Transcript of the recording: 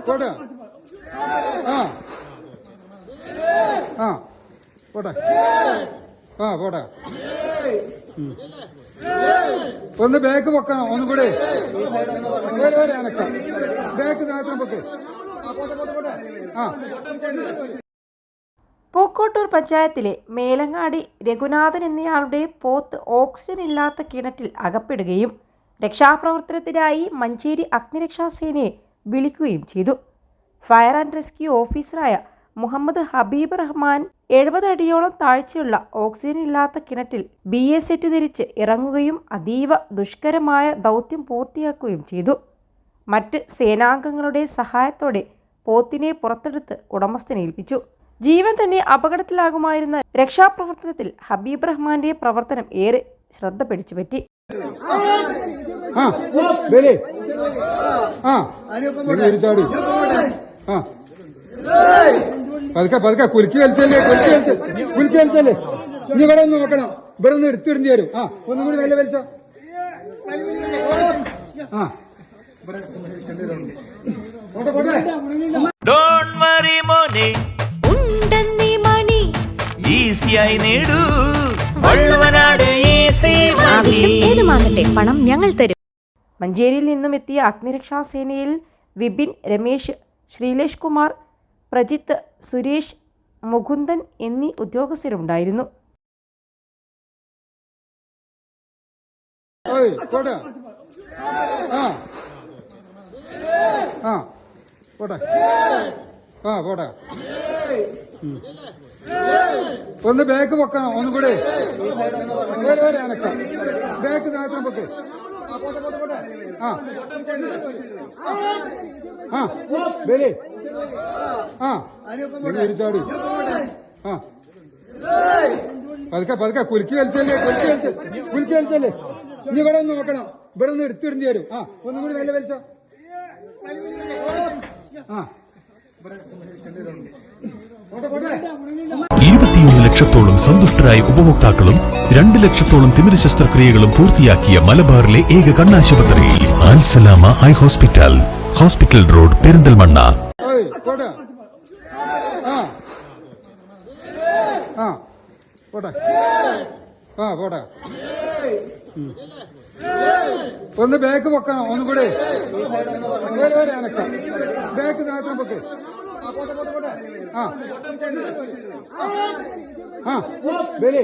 പോട്ടെ പോട്ടെ പോട്ടെ ഒന്ന് ബാക്ക് പൊക്കണം ഒന്നുകൂടെ ബാക്ക് മാത്രം പൊക്കെ പൂക്കോട്ടൂർ പഞ്ചായത്തിലെ മേലങ്ങാടി രഘുനാഥൻ എന്നയാളുടെ പോത്ത് ഓക്സിജൻ ഇല്ലാത്ത കിണറ്റിൽ അകപ്പെടുകയും രക്ഷാപ്രവർത്തനത്തിനായി മഞ്ചേരി അഗ്നിരക്ഷാസേനയെ വിളിക്കുകയും ചെയ്തു. ഫയർ ആൻഡ് റെസ്ക്യൂ ഓഫീസറായ മുഹമ്മദ് ഹബീബ് റഹ്മാൻ 70 അടിയോളം താഴ്ചയുള്ള ഓക്സിജൻ ഇല്ലാത്ത കിണറ്റിൽ BA സെറ്റ് ധരിച്ച് ഇറങ്ങുകയും അതീവ ദുഷ്കരമായ ദൗത്യം പൂർത്തിയാക്കുകയും ചെയ്തു. മറ്റ് സേനാംഗങ്ങളുടെ സഹായത്തോടെ പോത്തിനെ പുറത്തെടുത്ത് ഉടമസ്ഥനെ ഏൽപ്പിച്ചു. ജീവൻ തന്നെ അപകടത്തിലാകുമായിരുന്ന രക്ഷാപ്രവർത്തനത്തിൽ ഹബീബ് റഹ്മാന്റെ പ്രവർത്തനം ഏറെ ശ്രദ്ധ പിടിച്ചുപറ്റി. കുലുക്കി വലിച്ചല്ലേ ഇനി ഇവിടെ ഒന്ന് നോക്കണം. ഇവിടെ ഒന്ന് എടുത്തിടേണ്ടി വരും. ഒന്നും കൂടി വില വലിച്ചോ. പണം ഞങ്ങൾ തരും. മഞ്ചേരിയിൽ നിന്നും എത്തിയ അഗ്നിരക്ഷാസേനയിൽ വിപിൻ, രമേശ്, ശ്രീലേഷ് കുമാർ, പ്രജിത്ത്, സുരേഷ്, മുകുന്ദൻ എന്നീ ഉദ്യോഗസ്ഥരുണ്ടായിരുന്നു. ഒന്ന് ബാക്ക് പൊക്കണം ഒന്നുകൂടെ ബാക്ക് മാത്രം പൊക്കെ ചാടി പതുക്കെ കുലുക്കി വലിച്ചല്ലേ ഇനി ഇവിടെ ഒന്ന് നോക്കണം. ഇവിടെ ഒന്ന് എടുത്തിടേണ്ടി വരും. ഒന്നും കൂടി വില വലിച്ചോ. 21 ലക്ഷത്തോളം സന്തുഷ്ടരായ ഉപഭോക്താക്കളും 2 ലക്ഷത്തോളം തിമിര ശസ്ത്രക്രിയകളും പൂർത്തിയാക്കിയ മലബാറിലെ ഏക കണ്ണാശുപത്രി Al Salama high hospital, hospital road, Perinthalmanna. ഒന്ന് ബാക്ക് പൊക്കണം ഒന്നുകൂടെ ബാക്ക് മാത്രം പൊക്കെ ബലേ